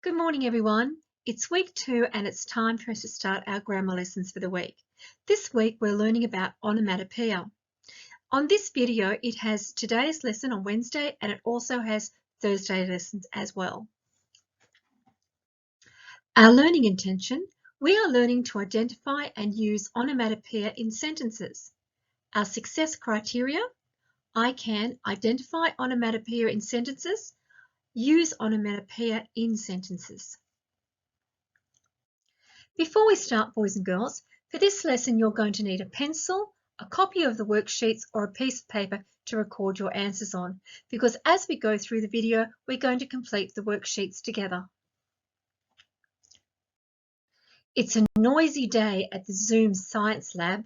Good morning, everyone. It's week 2 and it's time for us to start our grammar lessons for the week. This week we're learning about onomatopoeia. On this video it has today's lesson on Wednesday and it also has Thursday lessons as well. Our learning intention, we are learning to identify and use onomatopoeia in sentences. Our success criteria, I can identify onomatopoeia in sentences, use onomatopoeia in sentences. Before we start, boys and girls, for this lesson you're going to need a pencil, a copy of the worksheets or a piece of paper to record your answers on, because as we go through the video we're going to complete the worksheets together. It's a noisy day at the Zoom Science Lab.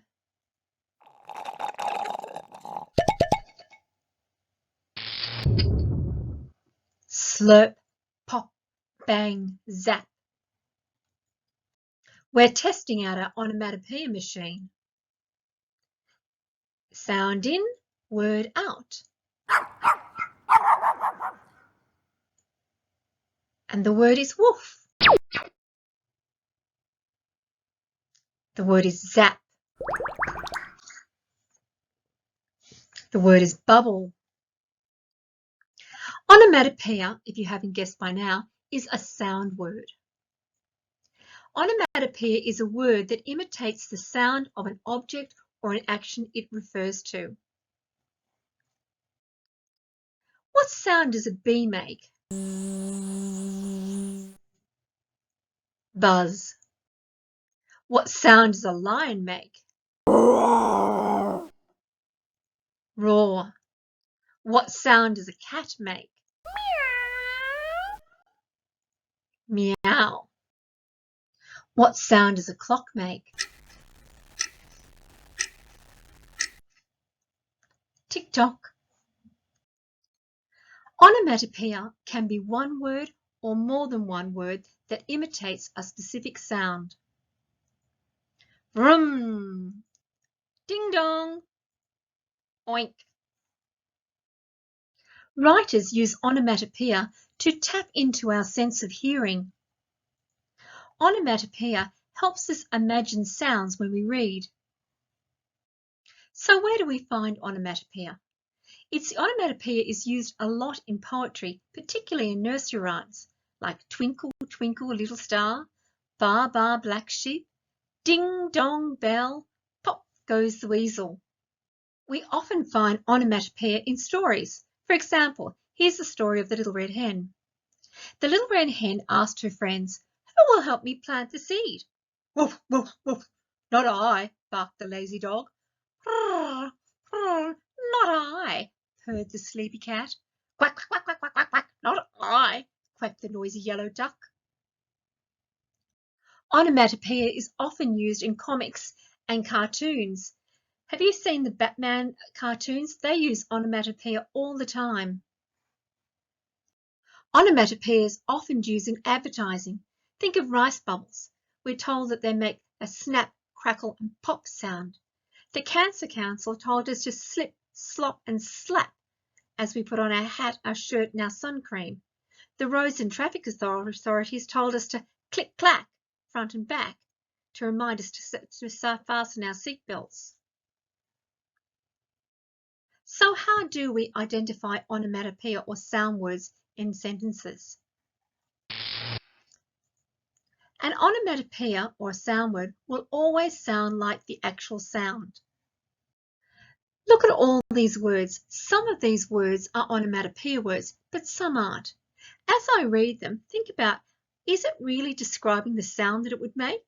Slurp, pop, bang, zap. We're testing out our onomatopoeia machine. Sound in, word out. And the word is woof. The word is zap. The word is bubble. Onomatopoeia, if you haven't guessed by now, is a sound word. Onomatopoeia is a word that imitates the sound of an object or an action it refers to. What sound does a bee make? Buzz. What sound does a lion make? Roar. What sound does a cat make? Meow. Meow. What sound does a clock make? Tick-tock. Onomatopoeia can be one word or more than one word that imitates a specific sound. Vroom, ding dong, oink. Writers use onomatopoeia to tap into our sense of hearing. Onomatopoeia helps us imagine sounds when we read. So where do we find onomatopoeia? Onomatopoeia is used a lot in poetry, particularly in nursery rhymes, like Twinkle, twinkle, little star, Baa, baa, black sheep, ding, dong, bell, pop goes the weasel. We often find onomatopoeia in stories. For example, here's the story of the Little Red Hen. The Little Red Hen asked her friends, "Who will help me plant the seed?" "Woof, woof, woof. Not I," barked the lazy dog. "Not I," purred the sleepy cat. "Quack, quack, quack, quack, quack, quack. Not I," quacked the noisy yellow duck. Onomatopoeia is often used in comics and cartoons. Have you seen the Batman cartoons? They use onomatopoeia all the time. Onomatopoeia is often used in advertising. Think of rice bubbles. We're told that they make a snap, crackle and pop sound. The Cancer Council told us to slip, slop and slap as we put on our hat, our shirt and our sun cream. The Roads and Traffic Authorities told us to click, clack, front and back, to remind us to fasten our seatbelts. So how do we identify onomatopoeia or sound words in sentences? An onomatopoeia or sound word will always sound like the actual sound. Look at all these words. Some of these words are onomatopoeia words, but some aren't. As I read them, think about, is it really describing the sound that it would make?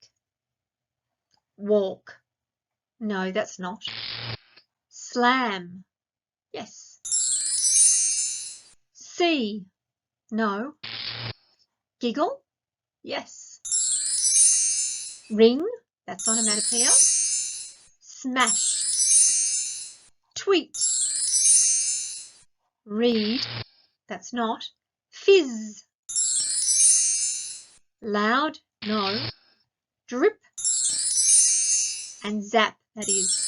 Walk. No, that's not. Slam. Yes. See. No. Giggle. Yes. Ring. That's onomatopoeia. Smash. Tweet. Read. That's not. Fizz. Loud. No. Drip. And zap, that is.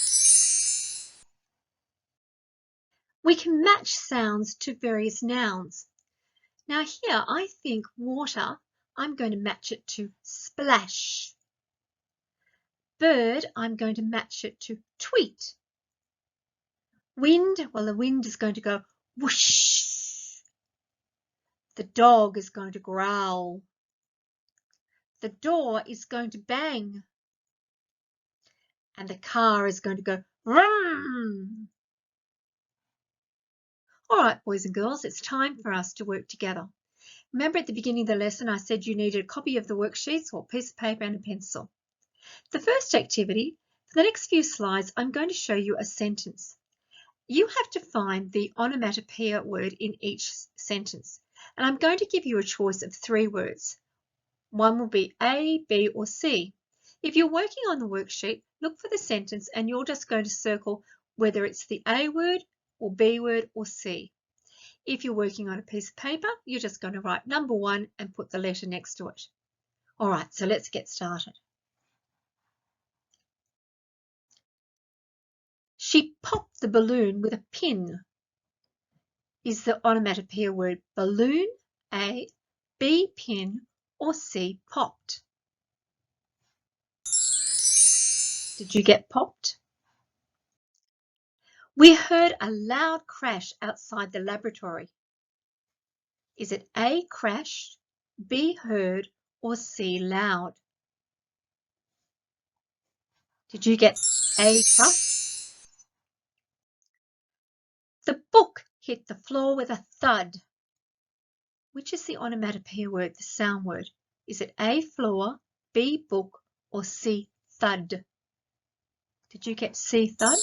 We can match sounds to various nouns. Now here I think water I'm going to match it to splash. Bird, I'm going to match it to tweet. Wind, well, the wind is going to go whoosh. The dog is going to growl. The door is going to bang. And the car is going to go vroom. All right, boys and girls, it's time for us to work together. Remember at the beginning of the lesson, I said you needed a copy of the worksheets or a piece of paper and a pencil. The first activity, for the next few slides, I'm going to show you a sentence. You have to find the onomatopoeia word in each sentence. And I'm going to give you a choice of 3 words. One will be A, B, or C. If you're working on the worksheet, look for the sentence and you're just going to circle whether it's the A word or B word or C. If you're working on a piece of paper, you're just going to write number 1 and put the letter next to it. All right, so let's get started. She popped the balloon with a pin. Is the onomatopoeia word balloon, A, B, pin, or C, popped? Did you get popped? We heard a loud crash outside the laboratory. Is it A, crashed, B, heard, or C, loud? Did you get A, crushed? The book hit the floor with a thud. Which is the onomatopoeia word, the sound word? Is it A, floor, B, book, or C, thud? Did you get C, thud?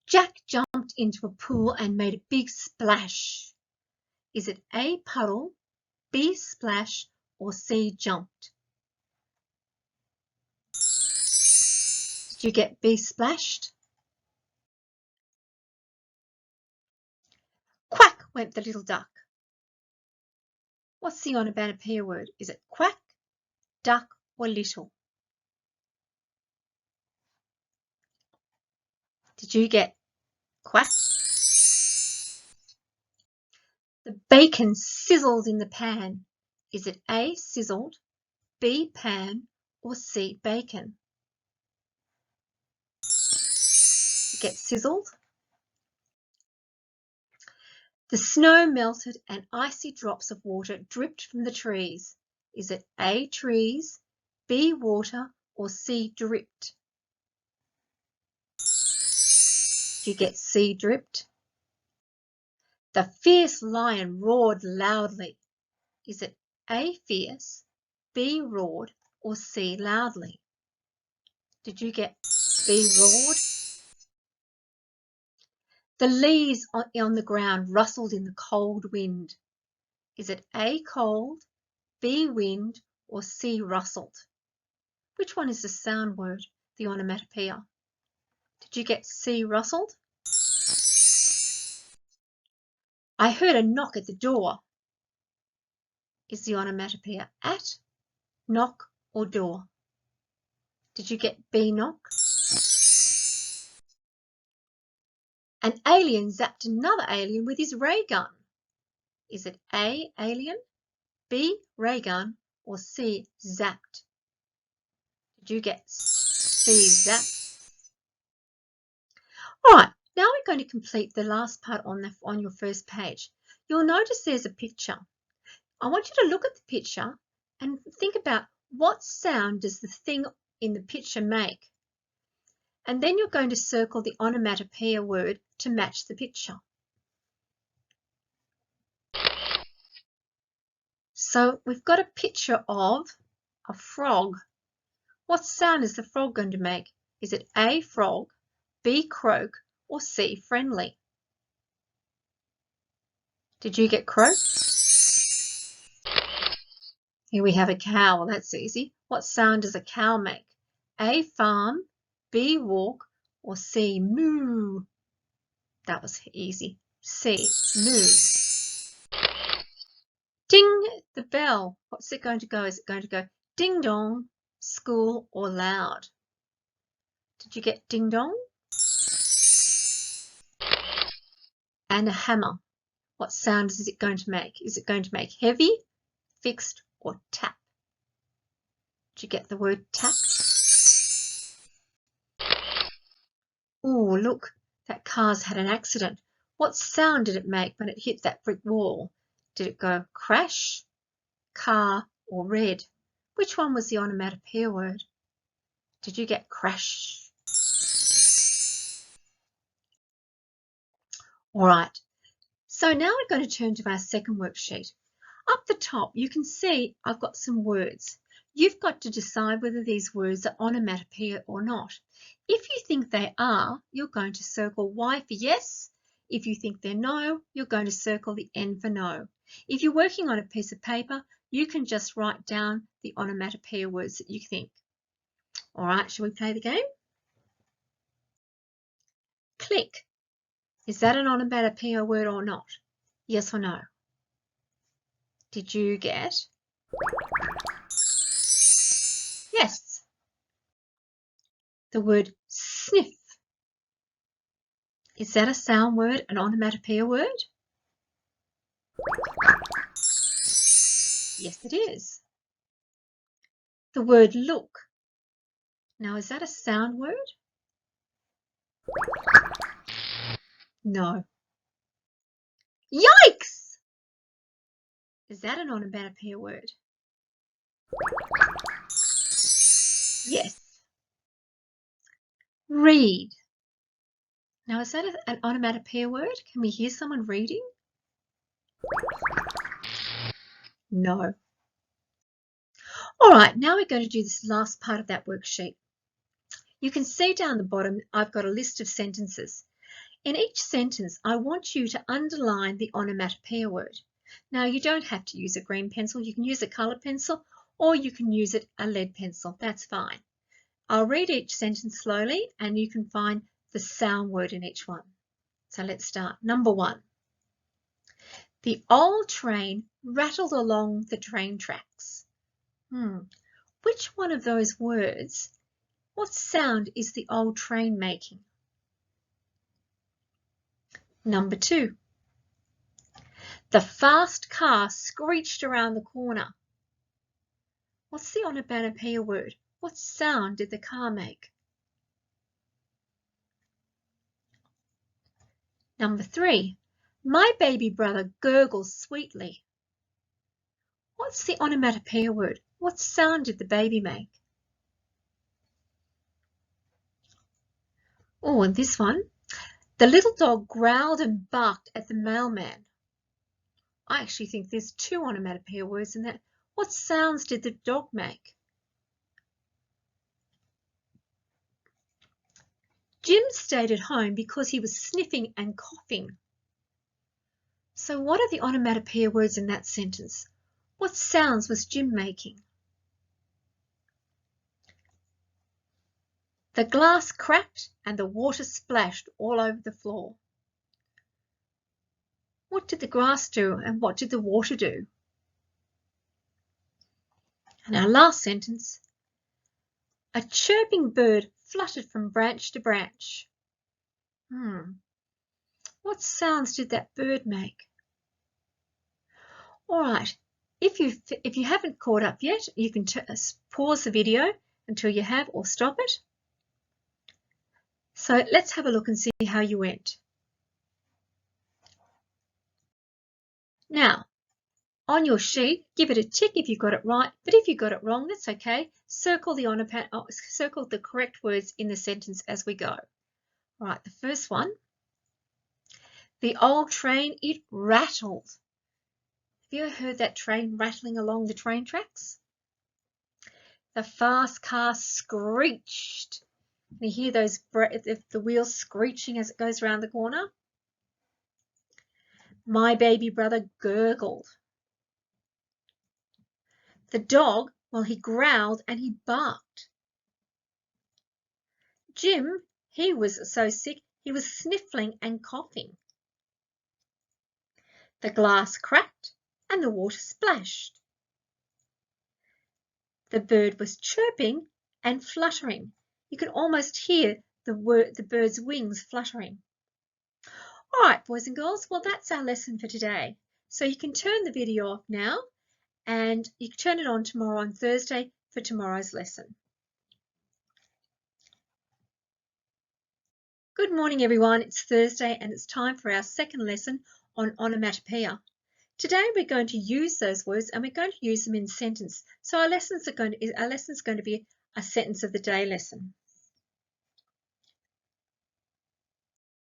Jack jumped into a pool and made a big splash. Is it A, puddle, B, splash, or C, jumped? Did you get B, splashed? Quack went the little duck. What's the onomatopoeia word? Is it quack, duck, or little? Did you get quack? The bacon sizzled in the pan. Is it A, sizzled, B, pan, or C, bacon? Did you get sizzled? The snow melted and icy drops of water dripped from the trees. Is it A, trees, B, water, or C, dripped? Did you get C, dripped? The fierce lion roared loudly. Is it A, fierce, B, roared, or C, loudly? Did you get B, roared? The leaves on the ground rustled in the cold wind. Is it A, cold, B, wind, or C, rustled? Which one is the sound word, the onomatopoeia? Did you get C, rustled? I heard a knock at the door. Is the onomatopoeia at, knock, or door? Did you get B, knock? An alien zapped another alien with his ray gun. Is it A, alien, B, ray gun, or C, zapped? Did you get C, zapped? All right, now we're going to complete the last part on your first page. You'll notice there's a picture. I want you to look at the picture and think about what sound does the thing in the picture make. And then you're going to circle the onomatopoeia word to match the picture. So we've got a picture of a frog. What sound is the frog going to make? Is it A, frog, B, croak, or C, friendly? Did you get croak? Here we have a cow. Well, that's easy. What sound does a cow make? A, farm, B, walk, or C, moo? That was easy. C, moo. Ding the bell. What's it going to go? Is it going to go ding dong, school, or loud? Did you get ding dong? And a hammer. What sound is it going to make? Is it going to make heavy, fixed, or tap? Did you get the word tap? Oh, look, that car's had an accident. What sound did it make when it hit that brick wall? Did it go crash, car, or red? Which one was the onomatopoeia word? Did you get crash? All right, so now we're going to turn to our second worksheet. Up the top, you can see I've got some words. You've got to decide whether these words are onomatopoeia or not. If you think they are, you're going to circle Y for yes. If you think they're no, you're going to circle the N for no. If you're working on a piece of paper, you can just write down the onomatopoeia words that you think. All right, shall we play the game? Click. Is that an onomatopoeia word or not? Yes or no? Did you get? Yes. The word sniff. Is that a sound word, an onomatopoeia word? Yes, it is. The word look. Now, is that a sound word? No. Yikes! Is that an onomatopoeia word? Yes. Read. Now, is that an onomatopoeia word? Can we hear someone reading? No. All right, now we're going to do this last part of that worksheet. You can see down the bottom, I've got a list of sentences. In each sentence, I want you to underline the onomatopoeia word. Now, you don't have to use a green pencil. You can use a coloured pencil or you can use a lead pencil. That's fine. I'll read each sentence slowly and you can find the sound word in each one. So let's start. Number 1. The old train rattled along the train tracks. Which one of those words, what sound is the old train making? Number 2. The fast car screeched around the corner. What's the onomatopoeia word? What sound did the car make? Number 3. My baby brother gurgles sweetly. What's the onomatopoeia word? What sound did the baby make? Oh, and this one. The little dog growled and barked at the mailman. I actually think there's 2 onomatopoeia words in that. What sounds did the dog make? Jim stayed at home because he was sniffing and coughing. So what are the onomatopoeia words in that sentence? What sounds was Jim making? The glass cracked and the water splashed all over the floor. What did the grass do and what did the water do? And our last sentence. A chirping bird fluttered from branch to branch. What sounds did that bird make? All right, if you haven't caught up yet, you can pause the video until you have or stop it. So let's have a look and see how you went. Now, on your sheet, give it a tick if you got it right, but if you got it wrong, that's okay. Circle the correct words in the sentence as we go. All right, the first one. The old train, it rattled. Have you ever heard that train rattling along the train tracks? The fast car screeched. Can you hear the wheels screeching as it goes around the corner? My baby brother gurgled. The dog, well, he growled and he barked. Jim, he was so sick, he was sniffling and coughing. The glass cracked and the water splashed. The bird was chirping and fluttering. You can almost hear the bird's wings fluttering. All right, boys and girls, well, that's our lesson for today. So you can turn the video off now and you can turn it on tomorrow on Thursday for tomorrow's lesson. Good morning, everyone. It's Thursday and it's time for our second lesson on onomatopoeia. Today we're going to use those words and we're going to use them in sentence. So our lesson is going to be a sentence of the day lesson.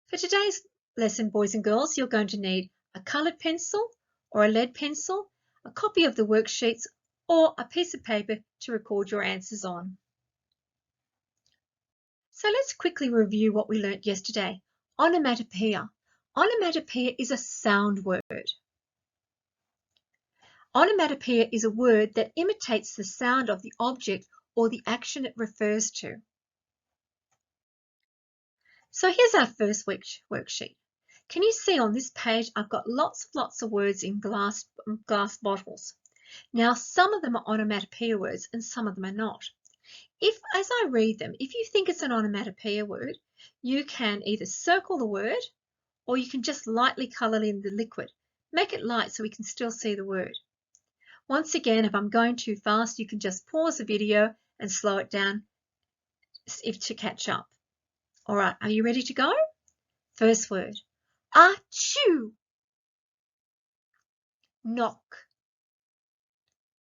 For today's lesson, boys and girls, you're going to need a coloured pencil or a lead pencil, a copy of the worksheets, or a piece of paper to record your answers on. So let's quickly review what we learnt yesterday. Onomatopoeia. Onomatopoeia is a sound word. Onomatopoeia is a word that imitates the sound of the object or the action it refers to. So here's our first worksheet. Can you see on this page I've got lots of words in glass bottles. Now some of them are onomatopoeia words and some of them are not. As I read them, if you think it's an onomatopoeia word, you can either circle the word or you can just lightly colour in the liquid. Make it light so we can still see the word. Once again, if I'm going too fast, you can just pause the video and slow it down to catch up. All right, are you ready to go? First word. Achoo. Knock.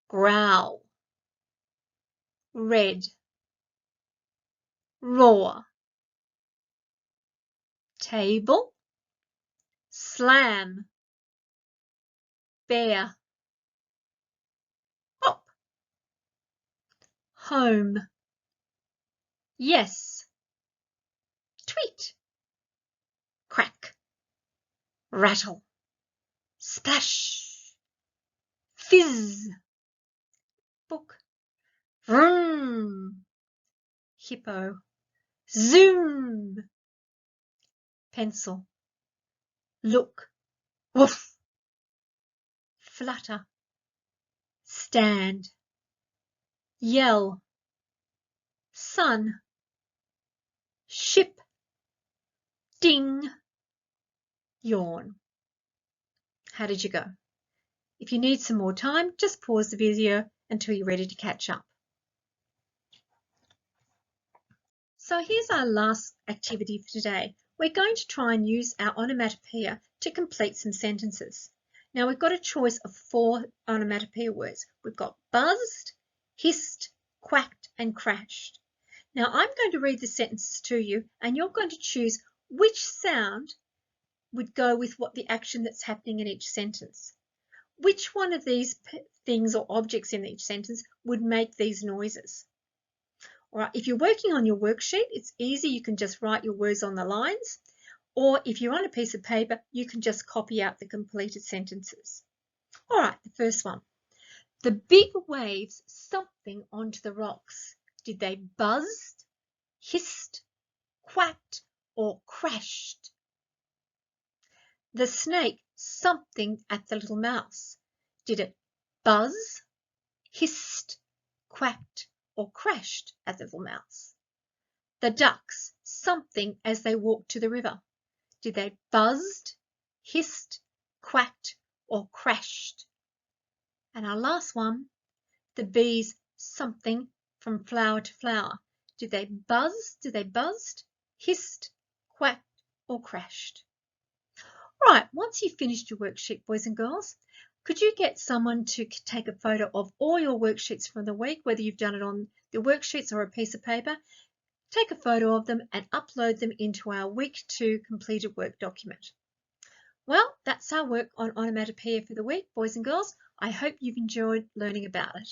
Growl. Red. Roar. Table. Slam. Bear. Hop. Home. Yes. Tweet. Crack. Rattle. Splash. Fizz. Book. Vroom. Hippo. Zoom. Pencil. Look. Woof. Flutter. Stand. Yell. Sun. Ship. Ding. Yawn. How did you go? If you need some more time, just pause the video until you're ready to catch up. So here's our last activity for today. We're going to try and use our onomatopoeia to complete some sentences. Now we've got a choice of 4 onomatopoeia words. We've got buzzed, hissed, quacked and crashed. Now I'm going to read the sentences to you and you're going to choose which sound would go with what the action that's happening in each sentence. Which one of these things or objects in each sentence would make these noises? All right, if you're working on your worksheet, it's easy. You can just write your words on the lines, or if you're on a piece of paper, you can just copy out the completed sentences. All right, the first one. The big waves something onto the rocks. Did they buzzed, hissed, quacked, or crashed? The snake something at the little mouse. Did it buzz, hissed, quacked, or crashed at the little mouse? The ducks something as they walked to the river. Did they buzzed, hissed, quacked, or crashed? And our last one, the bees something from flower to flower. Did they buzzed, hissed, quacked, or crashed? Right, once you've finished your worksheet, boys and girls, could you get someone to take a photo of all your worksheets from the week, whether you've done it on the worksheets or a piece of paper? Take a photo of them and upload them into our week 2 completed work document. Well, that's our work on onomatopoeia for the week, boys and girls. I hope you've enjoyed learning about it.